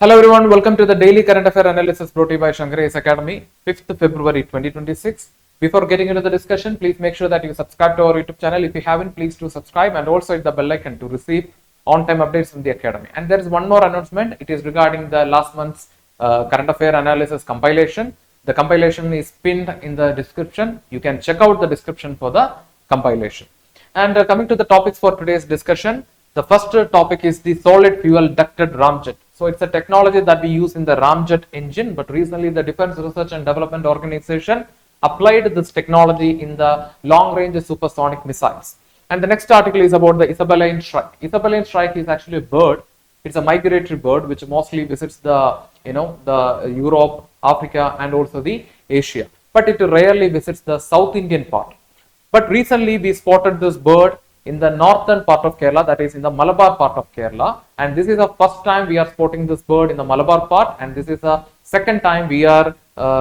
Hello everyone, welcome to the Daily Current Affair Analysis brought to you by Shankar IAS Academy, 5th February 2026. Before getting into the discussion, please make sure that you subscribe to our YouTube channel. If you haven't, please do subscribe and also hit the bell icon to receive on-time updates from the Academy. And there is one more announcement. It is regarding the last month's Current Affair Analysis compilation. The compilation is pinned in the description. You can check out the description for the compilation. And coming to the topics for today's discussion, the first topic is the solid fuel ducted ramjet. So it's a technology that we use in the ramjet engine, but recently the Defense Research and Development Organization applied this technology in the long-range supersonic missiles. And the next article is about the Isabelline shrike. Isabelline shrike is actually a bird. It's a migratory bird which mostly visits the Europe, Africa, and also the Asia. But it rarely visits the South Indian part. But recently we spotted this bird in the northern part of Kerala, that is in the Malabar part of Kerala, and this is the first time we are spotting this bird in the Malabar part, and this is the second time we are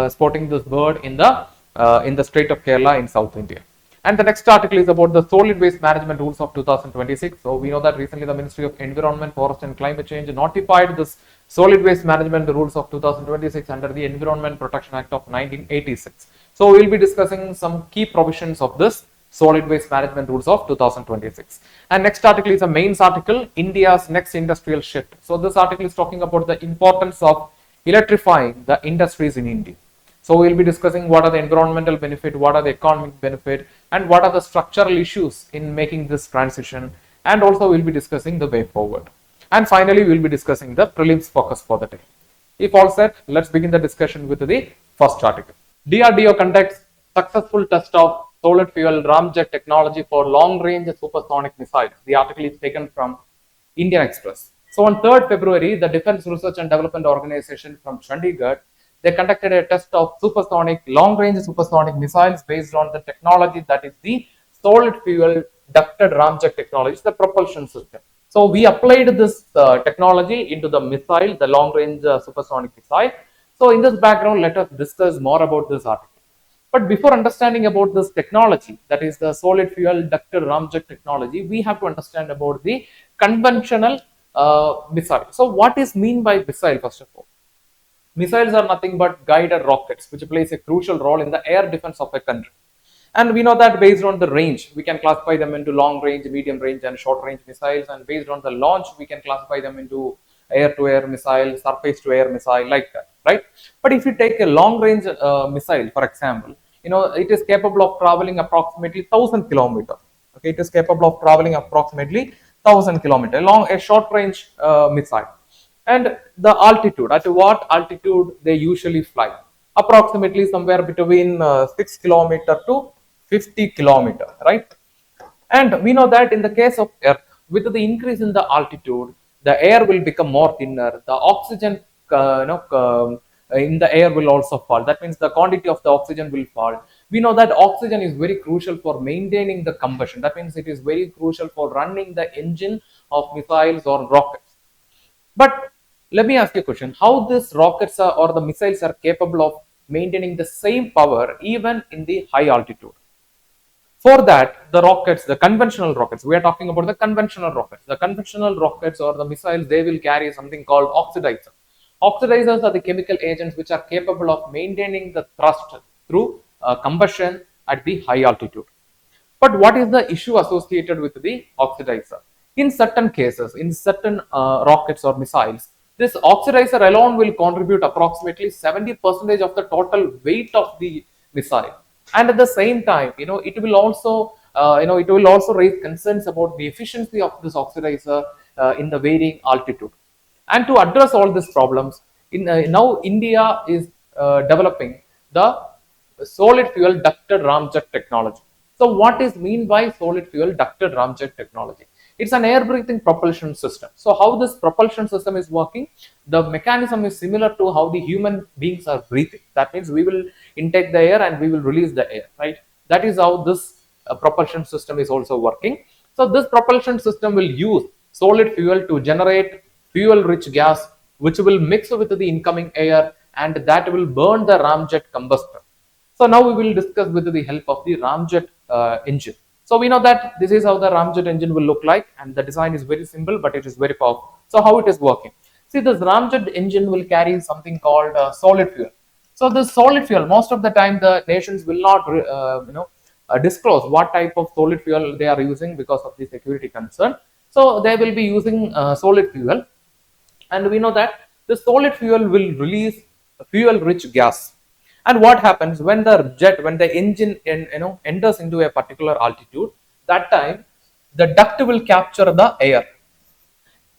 spotting this bird in the state of Kerala in South India. And the next article is about the solid waste management rules of 2026. So we know that recently the Ministry of Environment, Forest and Climate Change notified this solid waste management rules of 2026 under the Environment Protection Act of 1986. So we will be discussing some key provisions of this solid waste management rules of 2026. And next article is a mains article, India's next industrial shift. So this article is talking about the importance of electrifying the industries in India. So we will be discussing what are the environmental benefit, what are the economic benefit, and what are the structural issues in making this transition, and also we will be discussing the way forward. And finally we will be discussing the prelims focus for the day. If all set, let's begin the discussion with the first article. DRDO conducts successful test of solid fuel ramjet technology for long-range supersonic missiles. The article is taken from Indian Express. So on 3rd February, the Defense Research and Development Organization from Chandigarh, they conducted a test of long-range supersonic missiles based on the technology that is the solid fuel ducted ramjet technology, it's the propulsion system. So we applied this technology into the missile, the long-range supersonic missile. So in this background, let us discuss more about this article. But before understanding about this technology, that is the solid fuel ducted ramjet technology, we have to understand about the conventional missile. So what is mean by missile first of all? Missiles are nothing but guided rockets which plays a crucial role in the air defense of a country. And we know that based on the range, we can classify them into long range, medium range and short range missiles, and based on the launch, we can classify them into air-to-air missile, surface-to-air missile, like that, right? But if you take a long-range missile, for example, it is capable of traveling approximately 1,000 kilometers. Okay, it is capable of traveling approximately 1,000 kilometers along a short-range missile. And the altitude, at what altitude they usually fly? Approximately somewhere between 6 kilometers to 50 kilometers, right? And we know that in the case of Earth, with the increase in the altitude, the air will become more thinner. The oxygen, in the air will also fall. That means the quantity of the oxygen will fall. We know that oxygen is very crucial for maintaining the combustion. That means it is very crucial for running the engine of missiles or rockets. But let me ask you a question: how these rockets or the missiles are capable of maintaining the same power even in the high altitude? For that, the rockets, the conventional rockets, we are talking about the conventional rockets. The conventional rockets or the missiles, they will carry something called oxidizer. Oxidizers are the chemical agents which are capable of maintaining the thrust through combustion at the high altitude. But what is the issue associated with the oxidizer? In certain cases, in certain rockets or missiles, this oxidizer alone will contribute approximately 70% of the total weight of the missile. And at the same time, it will also raise concerns about the efficiency of this oxidizer in the varying altitude. And to address all these problems, now India is developing the solid fuel ducted ramjet technology. So what is mean by solid fuel ducted ramjet technology? It's an air breathing propulsion system. So how this propulsion system is working? The mechanism is similar to how the human beings are breathing. That means we will intake the air and we will release the air, right? That is how this propulsion system is also working. So this propulsion system will use solid fuel to generate fuel rich gas which will mix with the incoming air, and that will burn the ramjet combustor. So now we will discuss with the help of the ramjet engine. So we know that this is how the ramjet engine will look like, and the design is very simple but it is very powerful. So how it is working? See, this ramjet engine will carry something called solid fuel. So the solid fuel, most of the time, the nations will not, disclose what type of solid fuel they are using because of the security concern. So they will be using solid fuel, and we know that the solid fuel will release fuel rich gas. And what happens when the engine enters into a particular altitude, that time the duct will capture the air.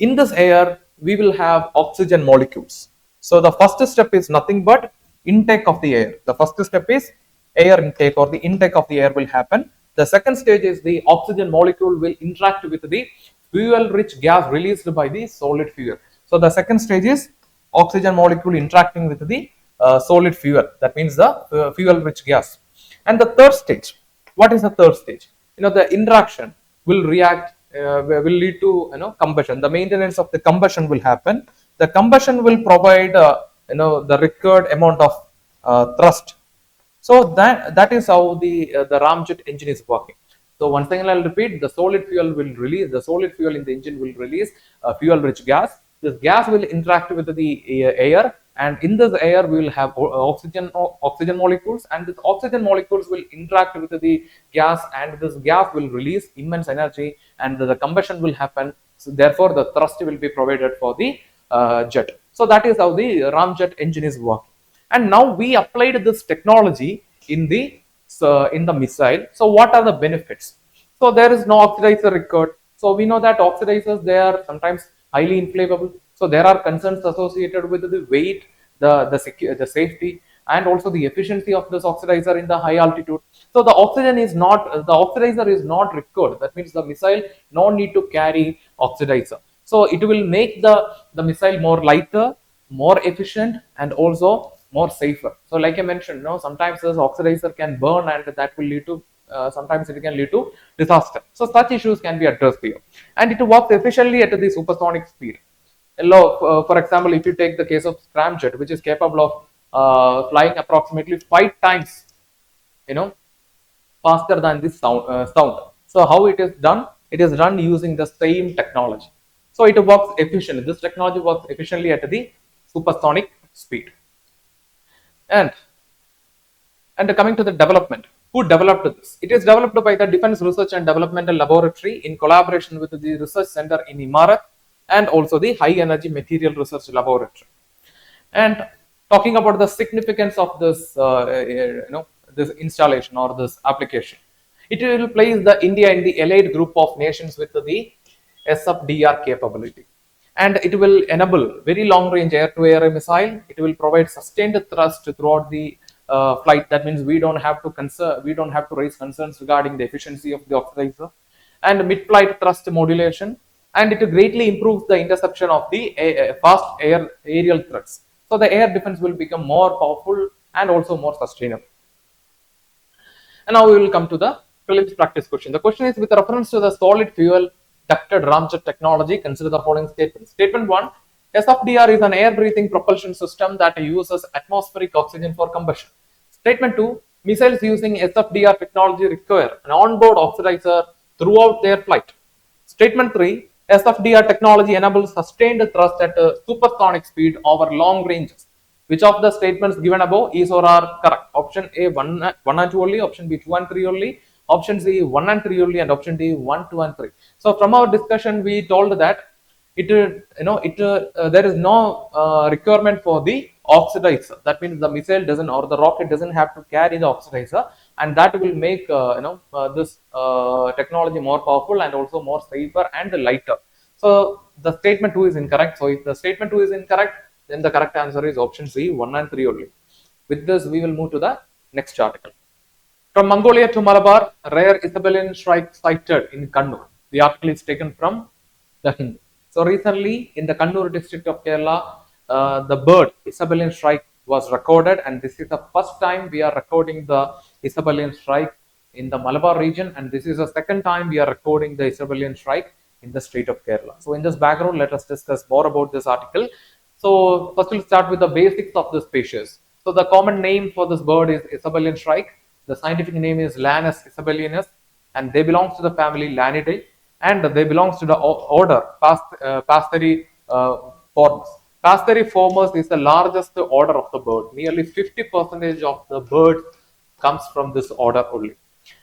In this air we will have oxygen molecules. So the first step is nothing but intake of the air. The first step is air intake, or the intake of the air will happen. The second stage is the oxygen molecule will interact with the fuel rich gas released by the solid fuel. So the second stage is oxygen molecule interacting with the solid fuel, that means the fuel rich gas. And the third stage, what is the third stage? The interaction will react, will lead to combustion. The maintenance of the combustion will happen. The combustion will provide the required amount of thrust. So that is how the ramjet engine is working. So once again I'll repeat, the solid fuel will release, the solid fuel in the engine will release fuel rich gas. This gas will interact with the air, and in this air we will have oxygen molecules, and this oxygen molecules will interact with the gas, and this gas will release immense energy, and the combustion will happen. So therefore the thrust will be provided for the jet. So that is how the ramjet engine is working. And now we applied this technology in the missile. So what are the benefits? So there is no oxidizer required. So we know that oxidizers, they are sometimes highly inflammable. So there are concerns associated with the weight, the safety, and also the efficiency of this oxidizer in the high altitude. So the oxidizer is not required. That means the missile no need to carry oxidizer. So it will make the missile more lighter, more efficient, and also more safer. So like I mentioned, sometimes this oxidizer can burn, and that will lead to sometimes it can lead to disaster. So such issues can be addressed here, and it works efficiently at the supersonic speed. For example, if you take the case of scramjet, which is capable of flying approximately 5 times faster than this sound. So how it is done? It is done using the same technology. So it works efficiently. This technology works efficiently at the supersonic speed. And coming to the development, who developed this? It is developed by the Defense Research and Developmental Laboratory in collaboration with the Research Center in Imarat, and also the High Energy Material Research Laboratory. And talking about the significance of this, this installation or this application, it will place the India in the elite group of nations with the SFDR capability. And it will enable very long range air-to-air missile. It will provide sustained thrust throughout the flight. That means we don't have to raise concerns regarding the efficiency of the oxidizer, and mid-flight thrust modulation, and it greatly improves the interception of the fast aerial threats. So the air defense will become more powerful and also more sustainable. And now we will come to the prelims practice question. The question is, with reference to the solid fuel ducted ramjet technology, consider the following statements. Statement 1: SFDR is an air-breathing propulsion system that uses atmospheric oxygen for combustion. Statement 2: missiles using SFDR technology require an onboard oxidizer throughout their flight. Statement 3: SFDR technology enables sustained thrust at a supersonic speed over long ranges. Which of the statements given above is or are correct? Option A 1 and 2 only, option B 2 and 3 only, option C 1 and 3 only, and option D 1, 2 and 3. So from our discussion we told that there is no requirement for the oxidizer. That means the missile doesn't, or the rocket doesn't have to carry the oxidizer, and that will make this technology more powerful and also more safer and lighter. So the statement 2 is incorrect. So if the statement 2 is incorrect, then the correct answer is option C 1 and 3 only. With this we will move to the next article. From Mongolia to Malabar, rare Isabelline shrike sighted in Kannur. The article is taken from the Hindu. So recently in the Kannur district of Kerala, the bird Isabelline shrike was recorded, and this is the first time we are recording the Isabelline shrike in the Malabar region, and this is the second time we are recording the Isabelline shrike in the state of Kerala. So in this background, let us discuss more about this article. So first we'll start with the basics of the species. So the common name for this bird is Isabelline shrike. The scientific name is Lanus isabellinus, and they belong to the family Lanidae, and they belongs to the order Formus. Casteriformes is the largest order of the bird. Nearly 50% of the bird comes from this order only.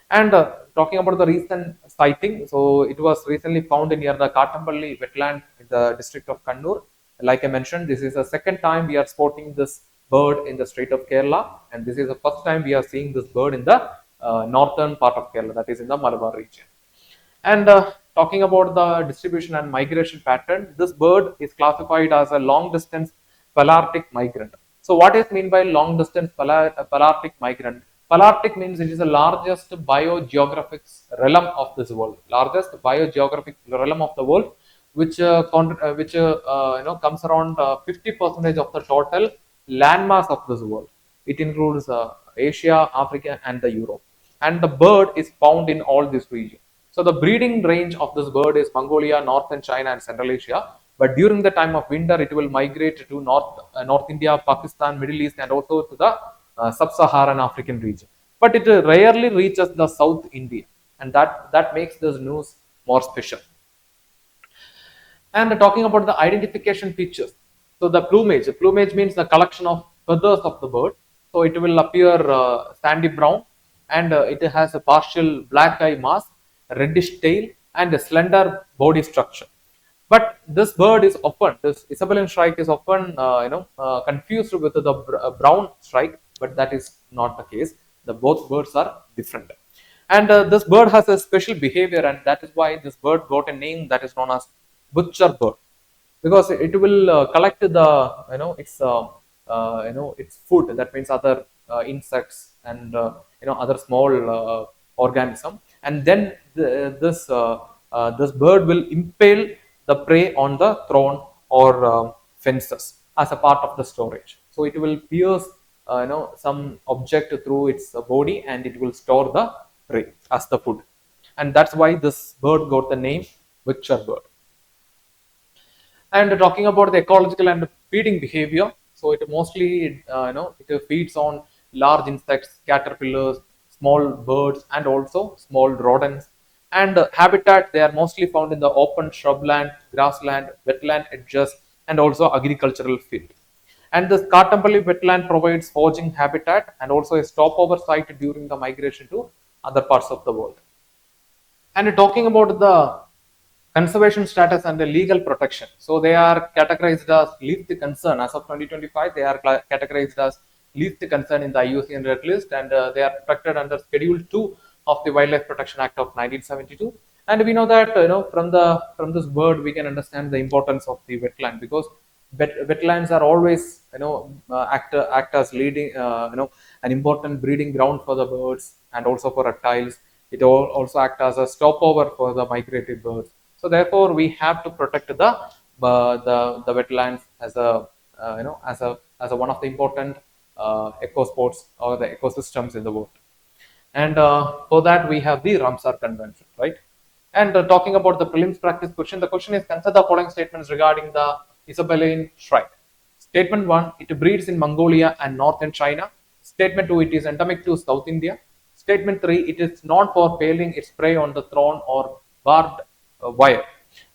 And talking about the recent sighting, so it was recently found near the Katampalli wetland in the district of Kannur. Like I mentioned, this is the second time we are spotting this bird in the state of Kerala, and this is the first time we are seeing this bird in the northern part of Kerala, that is in the Malabar region. And talking about the distribution and migration pattern, this bird is classified as a long distance Palarctic migrant. So what is mean by long distance Palarctic migrant? Palarctic means it is the largest biogeographic realm of this world, largest biogeographic realm of the world, which comes around 50% of the total landmass of this world. It includes Asia, Africa, and the Europe. And the bird is found in all these regions. So the breeding range of this bird is Mongolia, northern China, and Central Asia. But during the time of winter, it will migrate to North India, Pakistan, Middle East, and also to the sub-Saharan African region. But it rarely reaches the South India, and that makes this news more special. And talking about the identification features, so the plumage means the collection of feathers of the bird. So it will appear sandy brown, and it has a partial black eye mask, reddish tail, and a slender body structure. But this bird is often, this Isabelline shrike is often confused with the brown shrike, but that is not the case. The both birds are different. And this bird has a special behavior, and that is why this bird got a name that is known as butcher bird, because it will collect the its food. That means other insects and other small organism, and then this bird will impale the prey on the throne or fences as a part of the storage. So it will pierce some object through its body, and it will store the prey as the food, and that's why this bird got the name butcher bird. And talking about the ecological and feeding behavior, so it mostly it feeds on large insects, caterpillars, small birds, and also small rodents. And habitat, they are mostly found in the open shrubland, grassland, wetland edges, and also agricultural field. And this Kartampalli wetland provides foraging habitat and also a stopover site during the migration to other parts of the world. And talking about the conservation status and the legal protection, so they are categorized as least concern. As of 2025, they are categorized as least concern in the IUCN Red List, and they are protected under Schedule 2 of the Wildlife Protection Act of 1972. And we know that from this word we can understand the importance of the wetland, because wetlands are always act as leading an important breeding ground for the birds and also for reptiles. It also act as a stopover for the migratory birds. So therefore, we have to protect the wetlands as a as a one of the important ecosports or the ecosystems in the world. And for that, we have the Ramsar Convention, right? And talking about the prelims practice question, the question is, consider the following statements regarding the Isabelline shrike. Statement 1, it breeds in Mongolia and northern China. Statement 2, it is endemic to South India. Statement 3, it is known for paling its prey on the thorn or barbed wire.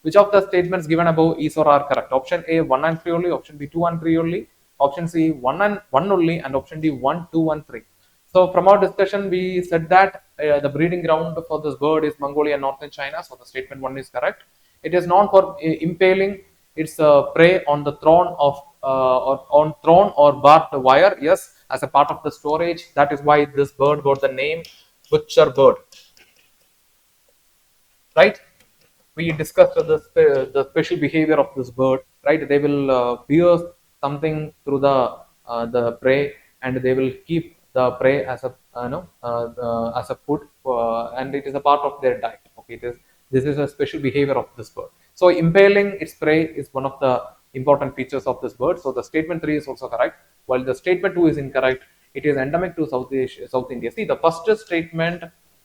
Which of the statements given above is or are correct? Option A, 1 and 3 only. Option B, 2 and 3 only. Option C, 1 and 1 only. And option D, 1, 2 and 3. So from our discussion, we said that the breeding ground for this bird is Mongolia and northern China. So the statement 1 is correct. It is known for impaling its prey on the thorn or barbed wire. Yes, as a part of the storage. That is why this bird got the name butcher bird. Right? We discussed the special behavior of this bird. Right? They will pierce something through the prey, and they will keep the prey as a as a food, and it is a part of their diet. Okay, this is a special behavior of this bird. So impaling its prey is one of the important features of this bird. So the statement 3 is also correct, while the statement 2 is incorrect. It is endemic to South India. See, the first statement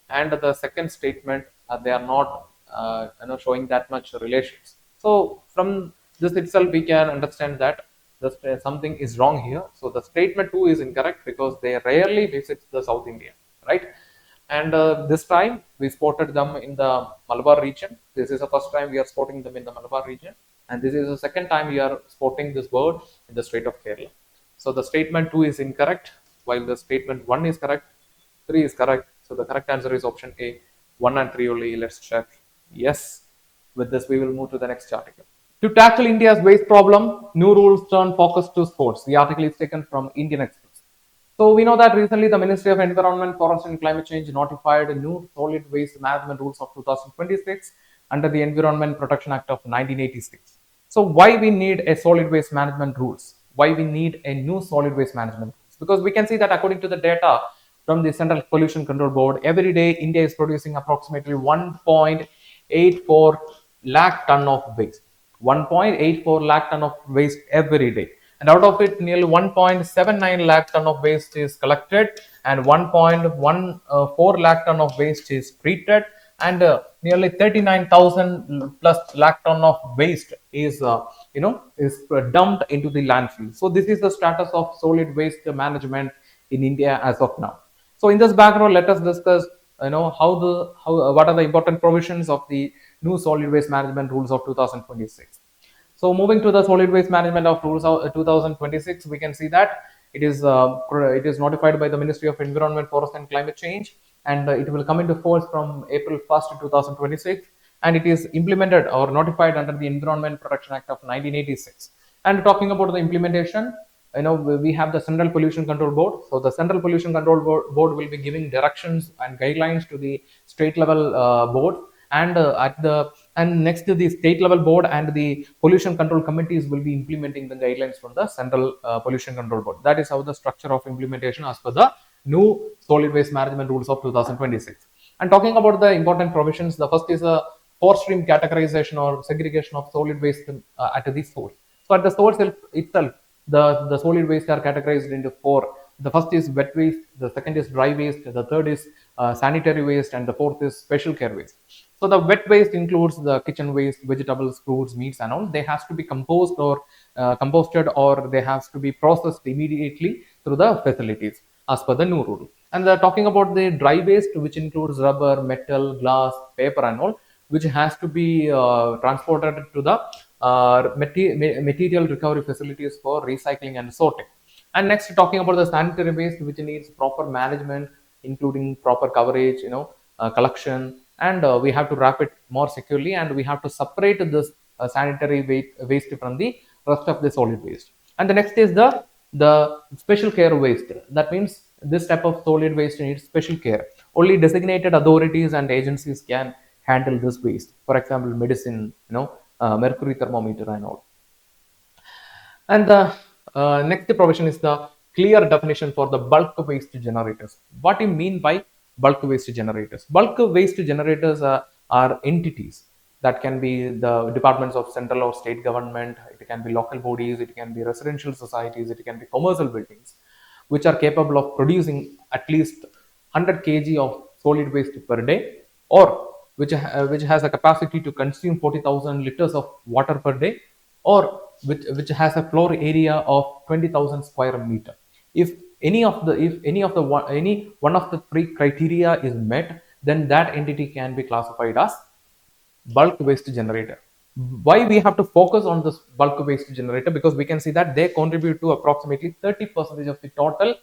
and the second statement, they are not showing that much relations. So from this itself, we can understand that something is wrong here. So the statement 2 is incorrect because they rarely visit the South India, right? And this time we spotted them in the Malabar region. This is the first time we are spotting them in the Malabar region. and this is the second time you are spotting this word in the state of Kerala. So the statement 2 is incorrect, while the statement 1 is correct, 3 is correct. So the correct answer is option A, 1 and 3 only. Let's check. Yes. With this, we will move to the next article. To tackle India's waste problem, new rules turn focus to sports. The article is taken from Indian Express. So we know that recently the Ministry of Environment, Forest and Climate Change notified new solid waste management rules of 2026 under the Environment Protection Act of 1986. So why we need a solid waste management rules? Why we need a new solid waste management rules? Because we can see that according to the data from the Central Pollution Control Board, every day India is producing approximately 1.84 lakh ton of waste. 1.84 lakh ton of waste every day, and out of it nearly 1.79 lakh ton of waste is collected, and 1.14 lakh ton of waste is treated, and nearly 39,000 plus lakh ton of waste is dumped into the landfill. So this is the status of solid waste management in India as of now. So in this background, let us discuss what are the important provisions of the new solid waste management rules of 2026. So moving to the solid waste management of rules of 2026, we can see that it is notified by the Ministry of Environment, Forest and Climate Change, and it will come into force from April 1st, 2026, and it is implemented or notified under the Environment Protection Act of 1986. And talking about the implementation, we have the Central Pollution Control Board. So the Central Pollution Control Board will be giving directions and guidelines to the state level board, and next to the state level board and the pollution control committees will be implementing the guidelines from the Central Pollution Control Board. That is how the structure of implementation as per the new solid waste management rules of 2026. And talking about the important provisions, the first is a four-stream categorization or segregation of solid waste at the source. So at the source itself, the solid waste are categorized into four. The first is wet waste, the second is dry waste, the third is sanitary waste, and the fourth is special care waste. So the wet waste includes the kitchen waste, vegetables, fruits, meats, and all. They have to be composted, or they have to be processed immediately through the facilities as per the new rule. And talking about the dry waste, which includes rubber, metal, glass, paper, and all, which has to be transported to the material recovery facilities for recycling and sorting. And next, talking about the sanitary waste, which needs proper management, including proper coverage, collection, and we have to wrap it more securely, and we have to separate this sanitary waste from the rest of the solid waste. And the next is the special care waste. That means this type of solid waste needs special care. Only designated authorities and agencies can handle this waste. For example, medicine, mercury thermometer and all. And the next provision is the clear definition for the bulk waste generators. What do you mean by bulk waste generators? Bulk waste generators are entities that can be the departments of central or state government, it can be local bodies, it can be residential societies, it can be commercial buildings, which are capable of producing at least 100 kg of solid waste per day, or which has a capacity to consume 40,000 liters of water per day, or which has a floor area of 20,000 square meter. If any one of the three criteria is met, then that entity can be classified as bulk waste generator. Why we have to focus on this bulk waste generator? Because we can see that they contribute to approximately 30% of the total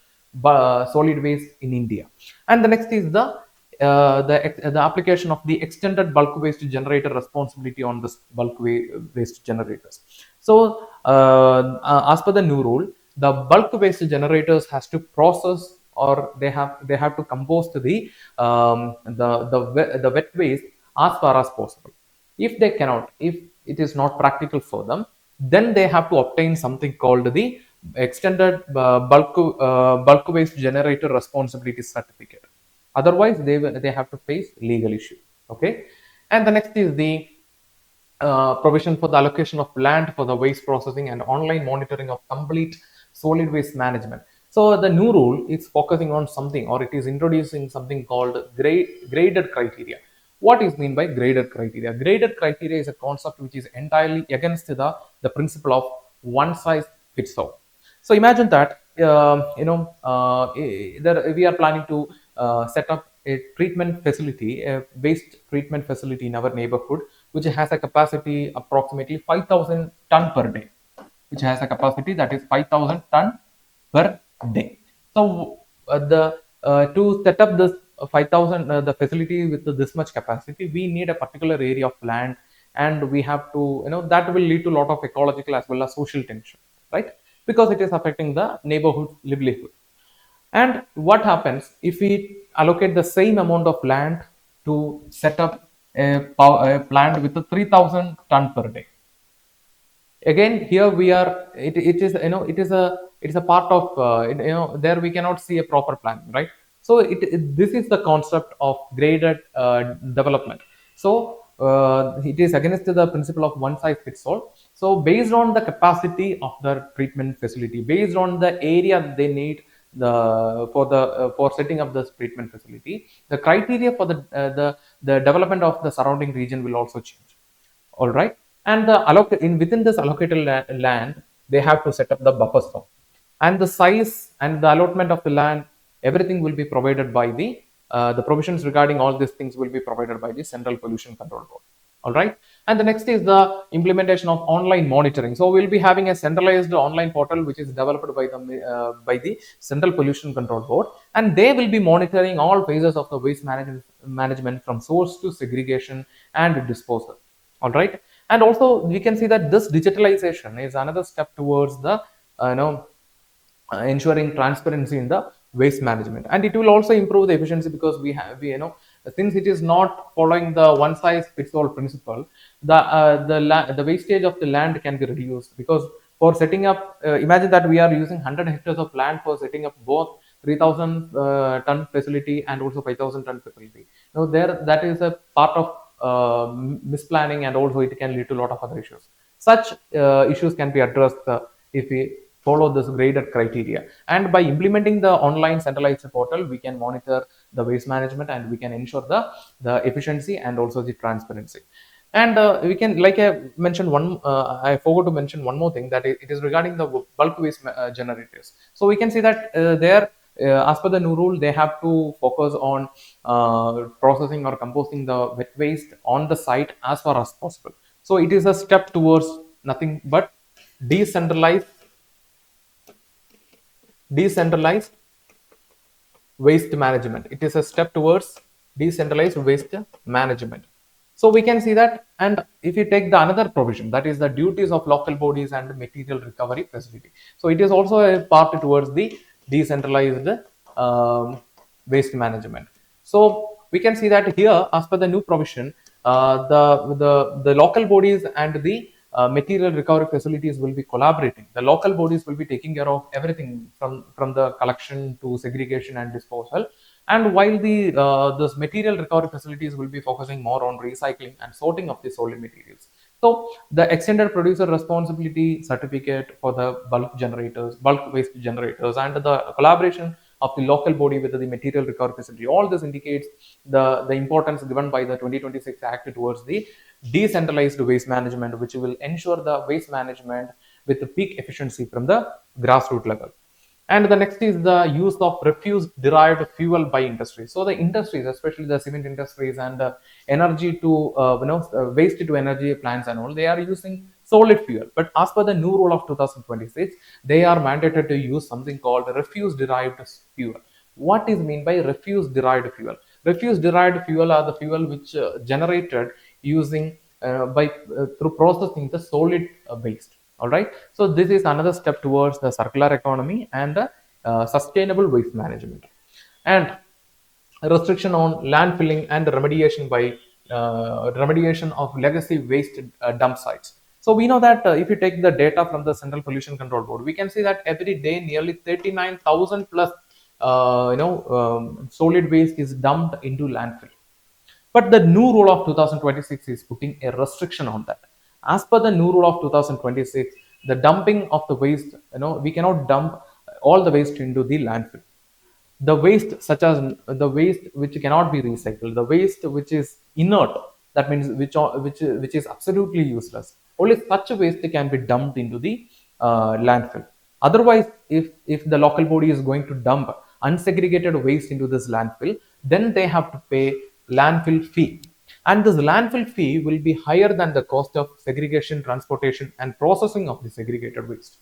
solid waste in India. And the next is the application of the extended bulk waste generator responsibility on this bulk waste generators. So as per the new rule, the bulk waste generators has to process, or they have to compost the wet waste as far as possible. If they cannot, if it is not practical for them, then they have to obtain something called the extended bulk waste generator responsibility certificate. Otherwise, they have to face legal issue. Okay, and the next is the provision for the allocation of land for the waste processing and online monitoring of complete solid waste management. So the new rule is focusing on something, or it is introducing something called graded criteria. What is mean by graded criteria? Graded criteria is a concept which is entirely against the principle of one size fits all. So imagine that we are planning to set up a treatment facility, a waste treatment facility in our neighborhood which has a capacity approximately 5,000 ton per day, which has a capacity that is 5,000 ton per day. So the to set up this 5,000 the facility with this much capacity, we need a particular area of land, and we have to, that will lead to a lot of ecological as well as social tension, right? Because it is affecting the neighborhood livelihood. And what happens if we allocate the same amount of land to set up a plant with a 3,000 ton per day? Again, here we are. It is, it is a part of, there we cannot see a proper plan, right? So this is the concept of graded development. So it is against the principle of one size fits all. So based on the capacity of the treatment facility, based on the area they need for setting up this treatment facility, the criteria for the development of the surrounding region will also change. All right. And within this allocated land, they have to set up the buffer zone, and the size and the allotment of the land, everything will be provided by the provisions regarding all these things will be provided by the Central Pollution Control Board. All right. And the next is the implementation of online monitoring. So we'll be having a centralized online portal which is developed by the Central Pollution Control Board, and they will be monitoring all phases of the waste management from source to segregation and disposal. All right. And also we can see that this digitalization is another step towards the ensuring transparency in the waste management, and it will also improve the efficiency, because since it is not following the one size fits all principle, the wastage of the land can be reduced, because for setting up, imagine that we are using 100 hectares of land for setting up both 3,000 ton facility and also 5,000 ton facility. Now there, that is a part of misplanning, and also it can lead to a lot of other issues. Such issues can be addressed if we follow this graded criteria, and by implementing the online centralized portal, we can monitor the waste management, and we can ensure the efficiency and also the transparency. And we can, like I mentioned one, I forgot to mention one more thing, that it is regarding the bulk waste generators. So we can see that there, as per the new rule, they have to focus on processing or composting the wet waste on the site as far as possible. So it is a step towards nothing but decentralized waste management. It is a step towards decentralized waste management. So we can see that. And if you take the another provision, that is the duties of local bodies and material recovery facility, so it is also a part towards the decentralized waste management. So we can see that here, as per the new provision, the local bodies and the material recovery facilities will be collaborating. The local bodies will be taking care of everything from the collection to segregation and disposal, and while the those material recovery facilities will be focusing more on recycling and sorting of the solid materials. So the extended producer responsibility certificate for the bulk waste generators, and the collaboration of the local body with the material recovery facility, all this indicates the importance given by the 2026 Act towards the decentralized waste management, which will ensure the waste management with the peak efficiency from the grassroots level. And the next is the use of refuse derived fuel by industries. So the industries, especially the cement industries and energy to waste to energy plants and all, they are using solid fuel. But as per the new rule of 2026, they are mandated to use something called refuse derived fuel. What is mean by refuse derived fuel? Refuse derived fuel are the fuel which generated using by through processing the solid waste. All right. So this is another step towards the circular economy and the sustainable waste management. And restriction on landfilling and remediation by remediation of legacy waste dump sites. So we know that if you take the data from the Central Pollution Control Board, we can see that every day nearly 39,000 plus solid waste is dumped into landfill. But the new rule of 2026 is putting a restriction on that. As per the new rule of 2026, the dumping of the waste, we cannot dump all the waste into the landfill. The waste, such as the waste which cannot be recycled, the waste which is inert, that means which is absolutely useless, only such waste can be dumped into the landfill. Otherwise, if the local body is going to dump unsegregated waste into this landfill, then they have to pay landfill fee. And this landfill fee will be higher than the cost of segregation, transportation, and processing of the segregated waste.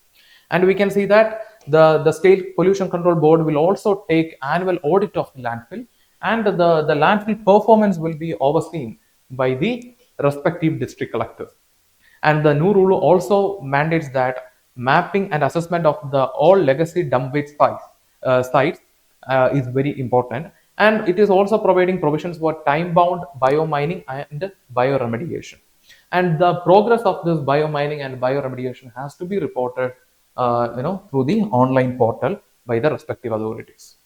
And we can see that the State Pollution Control Board will also take annual audit of the landfill, and the landfill performance will be overseen by the respective district collectors. And the new rule also mandates that mapping and assessment of the all legacy dump waste sites is very important. And it is also providing provisions for time-bound biomining and bioremediation. And the progress of this biomining and bioremediation has to be reported, through the online portal by the respective authorities.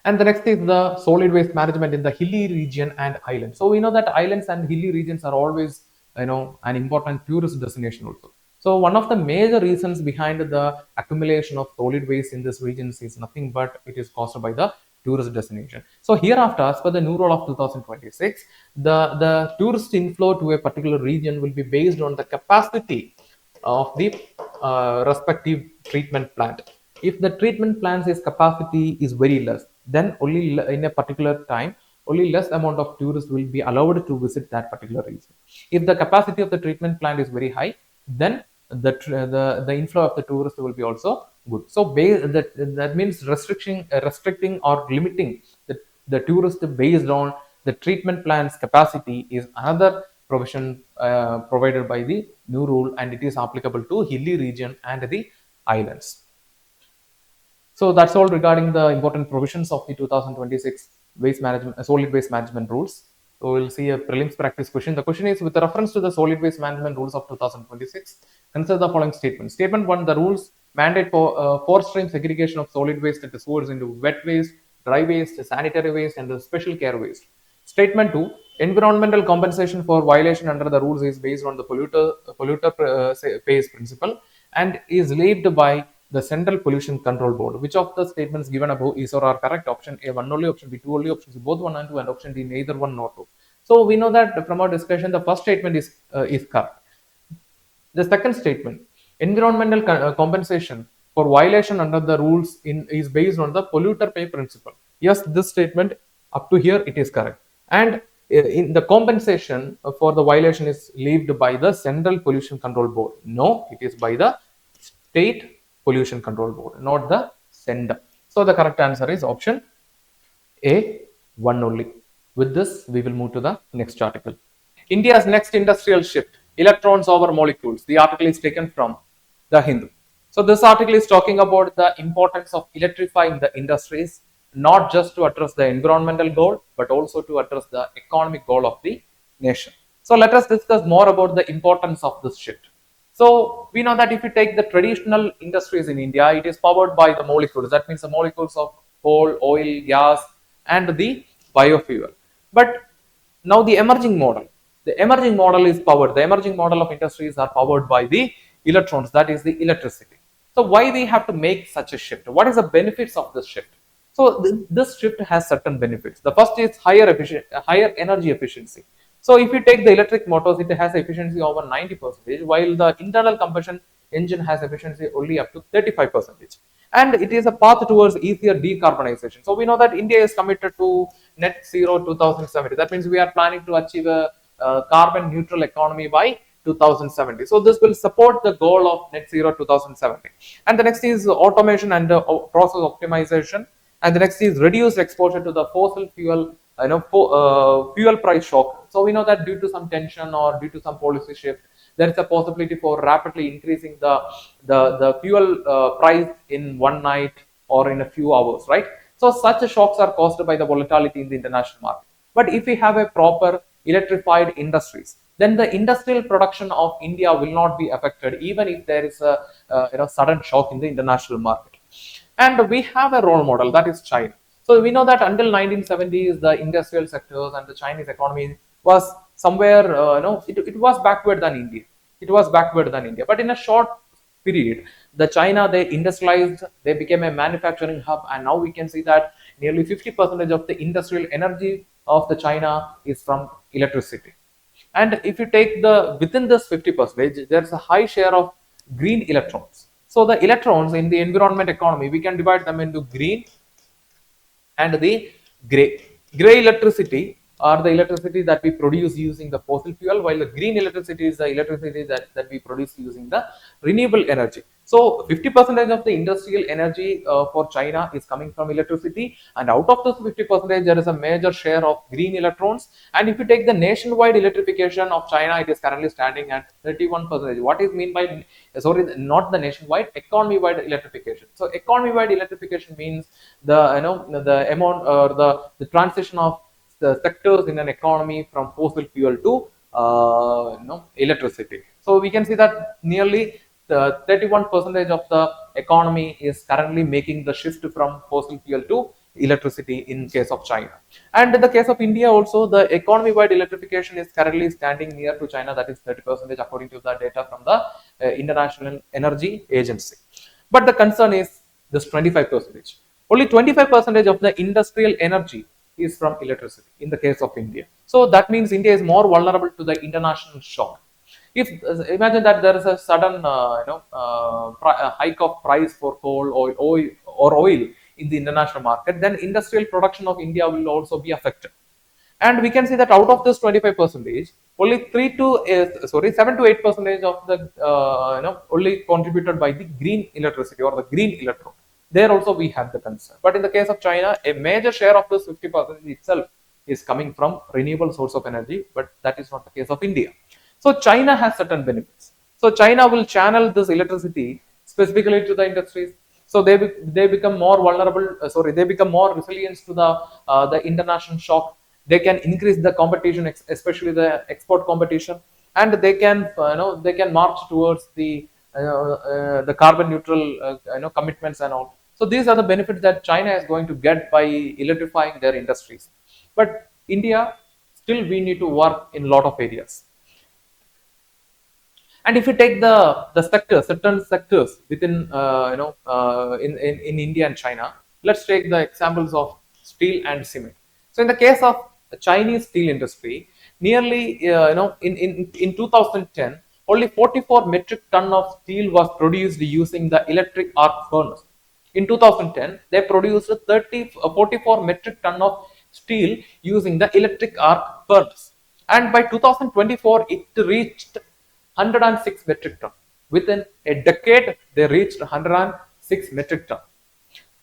And the next is the solid waste management in the hilly region and islands. So we know that islands and hilly regions are always, an important tourist destination also. So one of the major reasons behind the accumulation of solid waste in these regions is nothing but it is caused by the tourist destination. So hereafter, as per the new rule of 2026, the tourist inflow to a particular region will be based on the capacity of the respective treatment plant. If the treatment plant's capacity is very less, then only in a particular time, only less amount of tourists will be allowed to visit that particular region. If the capacity of the treatment plant is very high, then the inflow of the tourists will be also good. So that means restricting or limiting the tourist based on the treatment plant's capacity is another provision provided by the new rule, and it is applicable to hilly region and the islands. So that's all regarding the important provisions of the 2026 waste management, solid waste management rules. So we'll see a prelims practice question. The question is, with reference to the solid waste management rules of 2026, consider the following statements. Statement 1, the rules mandate for four-stream segregation of solid waste at the source into wet waste, dry waste, sanitary waste, and the special care waste. Statement 2, environmental compensation for violation under the rules is based on the polluter pays principle and is levied by the Central Pollution Control Board. Which of the statements given above is or are correct? Option A, 1 only, option B, 2 only, option C, both 1 and 2, and option D, neither 1 nor 2. So we know that from our discussion, the first statement is correct. The second statement, environmental compensation for violation under the rules is based on the polluter pay principle. Yes, this statement up to here it is correct. And in the compensation for the violation is levied by the Central Pollution Control Board. No, it is by the State Pollution Control Board, not the sender. So the correct answer is option A, 1 only. With this, we will move to the next article. India's next industrial shift, electrons over molecules. The article is taken from the Hindu. So this article is talking about the importance of electrifying the industries, not just to address the environmental goal, but also to address the economic goal of the nation. So let us discuss more about the importance of this shift. So we know that if you take the traditional industries in India, it is powered by the molecules. That means the molecules of coal, oil, gas, and the biofuel. But now the emerging model is powered. The emerging model of industries are powered by the electrons, that is the electricity. So why we have to make such a shift? What is the benefits of this shift? So this shift has certain benefits. The first is higher energy efficiency. So if you take the electric motors, it has efficiency over 90%, while the internal combustion engine has efficiency only up to 35%. And it is a path towards easier decarbonization. So we know that India is committed to net zero 2070. That means we are planning to achieve a carbon neutral economy by 2070. So this will support the goal of net zero 2070. And the next is automation and process optimization. And the next is reduced exposure to the fossil fuel fuel price shock. So we know that due to some tension or due to some policy shift, there is a possibility for rapidly increasing the fuel price in one night or in a few hours, right? So such shocks are caused by the volatility in the international market. But if we have a proper electrified industries, then the industrial production of India will not be affected, even if there is a sudden shock in the international market. And we have a role model, that is China. So we know that until 1970s, the industrial sectors and the Chinese economy was somewhere, it was backward than India. It was backward than India. But in a short period, China, they industrialized, they became a manufacturing hub, and now we can see that nearly 50% of the industrial energy of the China is from electricity. And if you take within this 50%, there's a high share of green electrons. So the electrons in the environment economy, we can divide them into green and the gray. Gray electricity are the electricity that we produce using the fossil fuel, while the green electricity is the electricity that we produce using the renewable energy. So 50% of the industrial energy for China is coming from electricity, and out of this 50%, there is a major share of green electrons. And if you take the nationwide electrification of China, it is currently standing at 31%. What is mean by, sorry, not the nationwide, economy-wide electrification. So economy-wide electrification means the amount or the transition of the sectors in an economy from fossil fuel to electricity. So we can see that nearly 31% of the economy is currently making the shift from fossil fuel to electricity in case of China. And in the case of India also, the economy-wide electrification is currently standing near to China, that is 30% according to the data from the International Energy Agency. But the concern is this 25%. Only 25% of the industrial energy is from electricity in the case of India. So that means India is more vulnerable to the international shock. If imagine that there is a sudden hike of price for coal or oil in the international market, then industrial production of India will also be affected. And we can see that out of this 25%, only 7 to 8% of the only contributed by the green electricity or the green electron. There also we have the concern. But in the case of China, a major share of this 50% itself is coming from renewable source of energy, but that is not the case of India. So China has certain benefits. So China will channel this electricity specifically to the industries. So they become more vulnerable. They become more resilient to the international shock. They can increase the competition, especially the export competition, and they can march towards the carbon neutral commitments and all. So these are the benefits that China is going to get by electrifying their industries. But India, still we need to work in a lot of areas. And if you take the sectors, certain sectors within in India and China, let's take the examples of steel and cement. So in the case of the Chinese steel industry, nearly in 2010, only 44 metric ton of steel was produced using the electric arc furnace. In 2010, they produced 44 metric ton of steel using the electric arc furnace. And by 2024, it reached 106 metric ton. Within a decade, they reached 106 metric ton.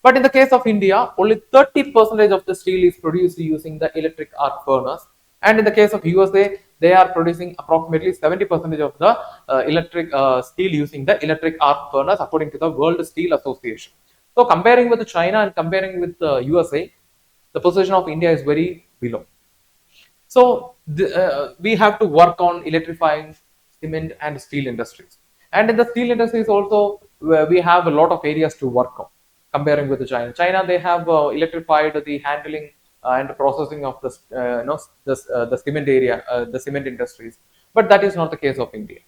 But in the case of India, only 30% of the steel is produced using the electric arc furnace. And in the case of USA, they are producing approximately 70% of the electric steel using the electric arc furnace, according to the World Steel Association. So comparing with China and comparing with USA, the position of India is very below. So we have to work on electrifying cement and steel industries. And in the steel industries also, we have a lot of areas to work on comparing with China. China, they have electrified the handling and processing of the cement area, the cement industries. But that is not the case of India.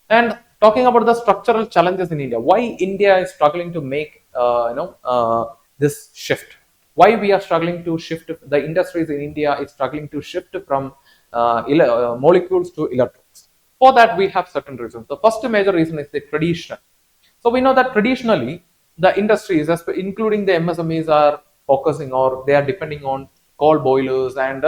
And talking about the structural challenges in India, why India is struggling to make this shift? Why we are struggling to shift? The industries in India is struggling to shift from molecules to electrons. For that, we have certain reasons. The first major reason is the tradition. So we know that traditionally, the industries, including the MSMEs, are focusing or they are depending on coal boilers and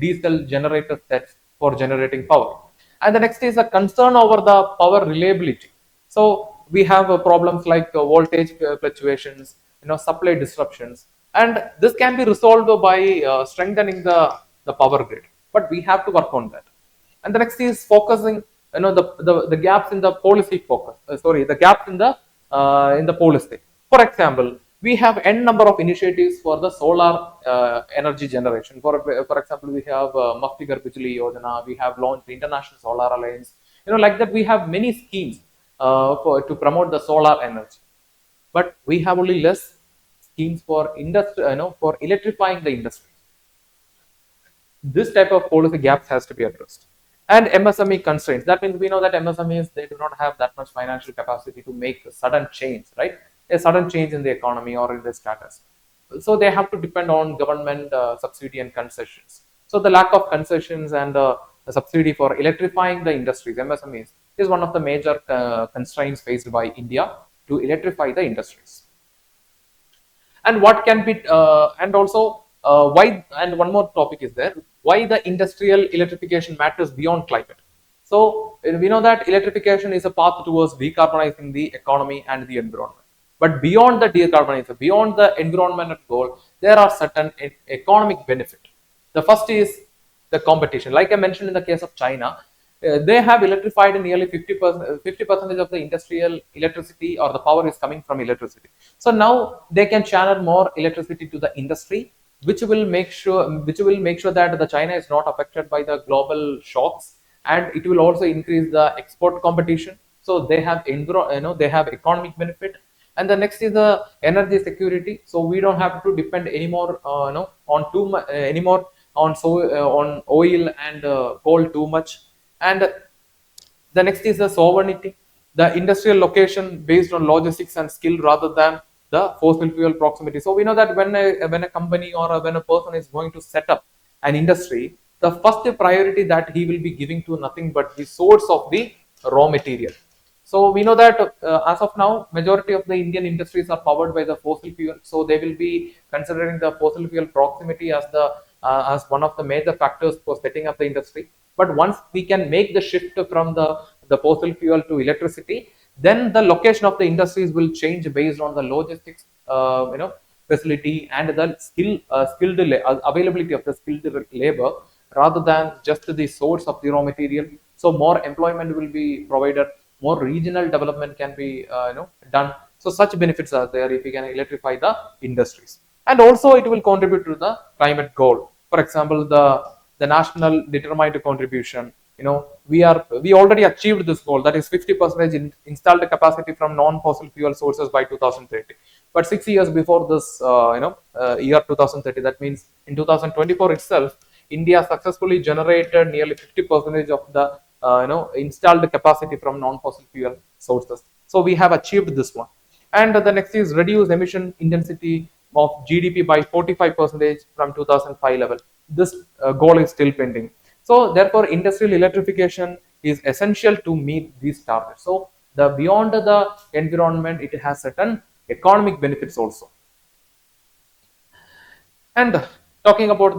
diesel generator sets for generating power. And the next is a concern over the power reliability. So we have problems like voltage fluctuations, supply disruptions, and this can be resolved by strengthening the power grid. But we have to work on that. And the next is focusing, the gaps in the policy focus. The gaps in the policy. For example, we have n number of initiatives for the solar energy generation. For example, we have Mufti Ghar Bijli Yojana. We have launched the International Solar Alliance. Like that, we have many schemes to promote the solar energy. But we have only less schemes for for electrifying the industry. This type of policy gaps has to be addressed. And MSME constraints. That means we know that MSMEs, they do not have that much financial capacity to make a sudden change, right? A sudden change in the economy or in the status. So they have to depend on government subsidy and concessions. So the lack of concessions and the subsidy for electrifying the industries, MSMEs, is one of the major constraints faced by India to electrify the industries. And what can be, and also why, and one more topic is there, why the industrial electrification matters beyond climate. So we know that electrification is a path towards decarbonizing the economy and the environment. But beyond the decarbonization, beyond the environmental goal, there are certain economic benefit. The first is the competition. Like I mentioned in the case of China, they have electrified nearly 50% of the industrial electricity, or the power is coming from electricity. So now they can channel more electricity to the industry, which will make sure that the China is not affected by the global shocks, and it will also increase the export competition. So they have they have economic benefit. And the next is the energy security. So we don't have to depend anymore on too much anymore on oil and coal too much. And the next is the sovereignty, the industrial location based on logistics and skill rather than the fossil fuel proximity. So we know that when a company or when a person is going to set up an industry, the first priority that he will be giving to nothing but the source of the raw material. So we know that as of now, majority of the Indian industries are powered by the fossil fuel. So they will be considering the fossil fuel proximity as one of the major factors for setting up the industry. But once we can make the shift from the fossil fuel to electricity, then the location of the industries will change based on the logistics, facility and the availability of the skilled labor rather than just the source of the raw material. So more employment will be provided, more regional development can be done. So such benefits are there if we can electrify the industries. And also it will contribute to the climate goal. For example, the national determined contribution, we already achieved this goal, that is 50% installed capacity from non-fossil fuel sources by 2030. But 6 years before this year 2030, that means in 2024 itself, India successfully generated nearly 50% of the installed capacity from non-fossil fuel sources. So we have achieved this one. And the next is reduce emission intensity of GDP by 45% from 2005 level. This goal is still pending. So therefore, industrial electrification is essential to meet these targets. So the beyond the environment, it has certain economic benefits also. And talking about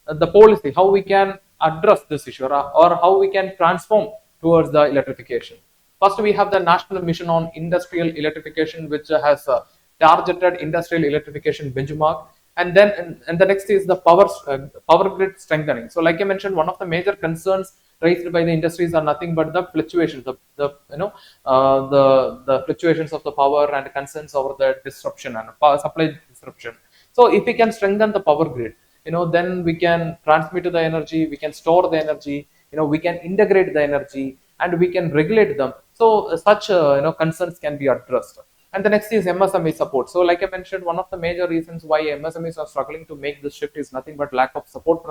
the policy, how we can address this issue, or how we can transform towards the electrification. First, we have the National Mission on Industrial Electrification, which has a targeted industrial electrification benchmark. And then and the next is the power grid strengthening. So like I mentioned, one of the major concerns raised by the industries are nothing but the fluctuations, the fluctuations of the power, and concerns over the disruption and power supply disruption. So if we can strengthen the power grid, then we can transmit the energy, we can store the energy, we can integrate the energy, and we can regulate them. So such concerns can be addressed. And the next is MSME support. So like I mentioned, one of the major reasons why MSMEs are struggling to make this shift is nothing but lack of support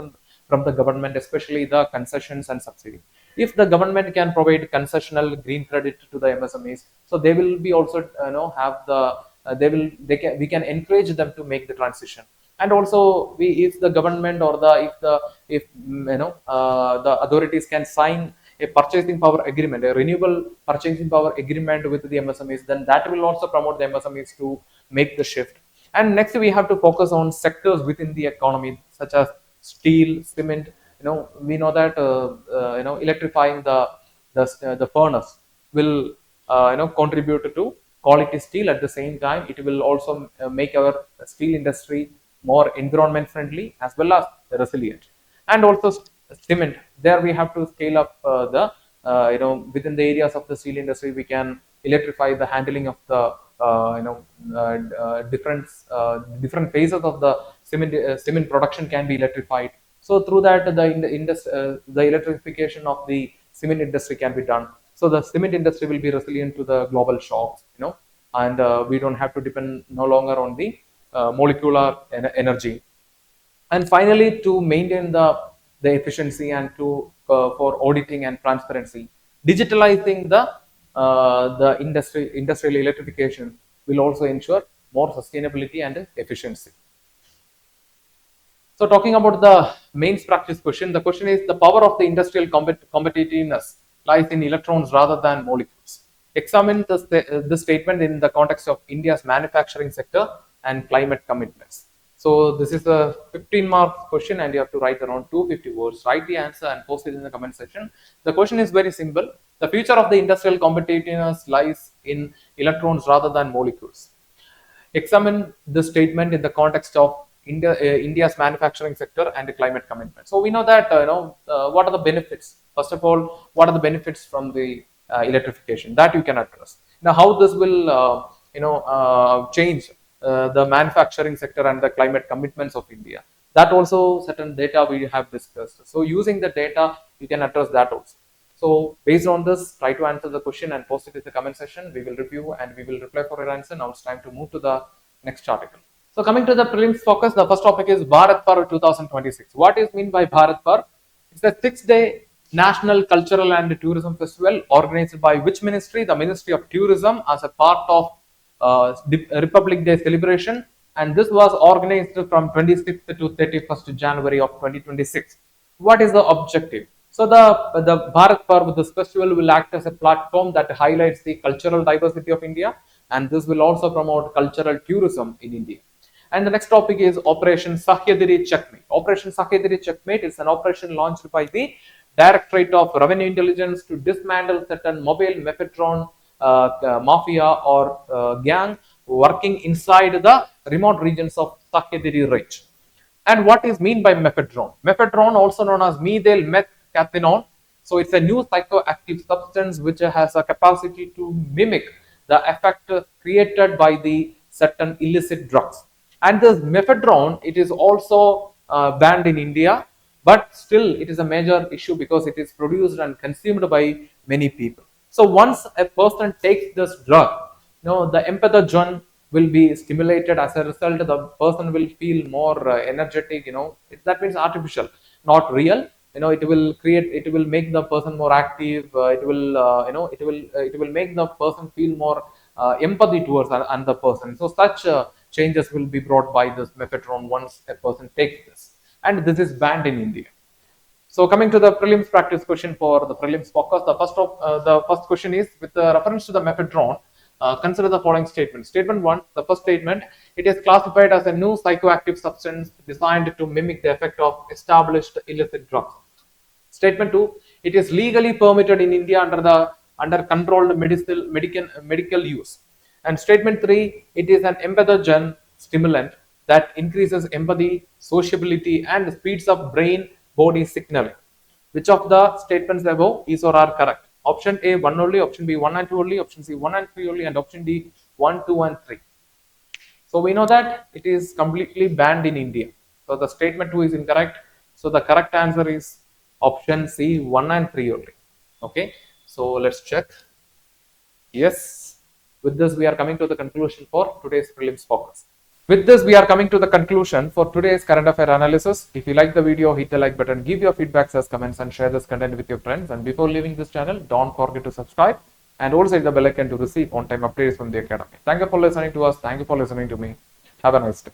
from the government, especially the concessions and subsidy. If the government can provide concessional green credit to the MSMEs, so they will be also have the we can encourage them to make the transition. And also, if the government or if the authorities can sign a purchasing power agreement, a renewable purchasing power agreement with the MSMEs, then that will also promote the MSMEs to make the shift. And next, we have to focus on sectors within the economy, such as steel, cement. We know that electrifying the furnace will contribute to quality steel. At the same time, it will also make our steel industry more environment friendly as well as resilient. And also cement, there we have to scale up within the areas of the steel industry, we can electrify the handling of the different phases of the cement production can be electrified. So through that, the electrification of the cement industry can be done. So the cement industry will be resilient to the global shocks, and we don't have to depend no longer on the molecular energy. And finally, to maintain the efficiency and for auditing and transparency, digitalizing the industrial electrification will also ensure more sustainability and efficiency. So talking about the mains practice question, the question is the power of the industrial competitiveness lies in electrons rather than molecules. Examine this statement in the context of India's manufacturing sector and climate commitments. So this is a 15 mark question and you have to write around 250 words. Write the answer and post it in the comment section. The question is very simple. The future of the industrial competitiveness lies in electrons rather than molecules. Examine the statement in the context of India's manufacturing sector and the climate commitment. So we know that what are the benefits. First of all, what are the benefits from the electrification that you can address. Now, how this will change the manufacturing sector and the climate commitments of India. That also certain data we have discussed. So using the data, you can address that also. So based on this, try to answer the question and post it in the comment section. We will review and we will reply for your answer. Now it's time to move to the next article. So coming to the prelims focus, the first topic is Bharat Parv 2026. What is meant by Bharat Parv? It's a 6-day National Cultural and Tourism Festival organized by which ministry? The Ministry of Tourism as a part of Republic Day celebration, and this was organized from 26th to 31st January of 2026. What is the objective? So the Bharat Parv, this festival will act as a platform that highlights the cultural diversity of India, and this will also promote cultural tourism in India. And the next topic is Operation Sahyadri Checkmate. Operation Sahyadri Checkmate is an operation launched by the Directorate of Revenue Intelligence to dismantle certain mobile mephedrone mafia or gang working inside the remote regions of Sahyadri range. And what is mean by mephedrone? Mephedrone, also known as methyl methcathinone. So it's a new psychoactive substance which has a capacity to mimic the effect created by the certain illicit drugs. And this mephedrone, it is also banned in India, but still it is a major issue because it is produced and consumed by many people. So once a person takes this drug, the empathogen will be stimulated. As a result, the person will feel more energetic. That means artificial, not real. It will make the person more active. It will make the person feel more empathy towards another person. So such changes will be brought by this mephedrone once a person takes this, and this is banned in India. So coming to the prelims practice question for the prelims focus, the first question is with reference to the mephedrone. Consider the following statement. Statement 1, the first statement, it is classified as a new psychoactive substance designed to mimic the effect of established illicit drugs. Statement 2, it is legally permitted in India under controlled medical use. And statement 3, it is an empathogen stimulant that increases empathy, sociability, and speeds up brain-body signaling. Which of the statements above is or are correct? Option A 1 only, option B 1 and 2 only, option C 1 and 3 only, and option D 1, 2 and 3. So we know that it is completely banned in India. So the statement 2 is incorrect. So the correct answer is option C 1 and 3 only. Okay. So let's check. Yes. With this we are coming to the conclusion for today's prelims focus. With this, we are coming to the conclusion for today's current affair analysis. If you like the video, hit the like button, give your feedbacks as comments, and share this content with your friends. And before leaving this channel, don't forget to subscribe and also hit the bell icon to receive on-time updates from the academy. Thank you for listening to us. Thank you for listening to me. Have a nice day.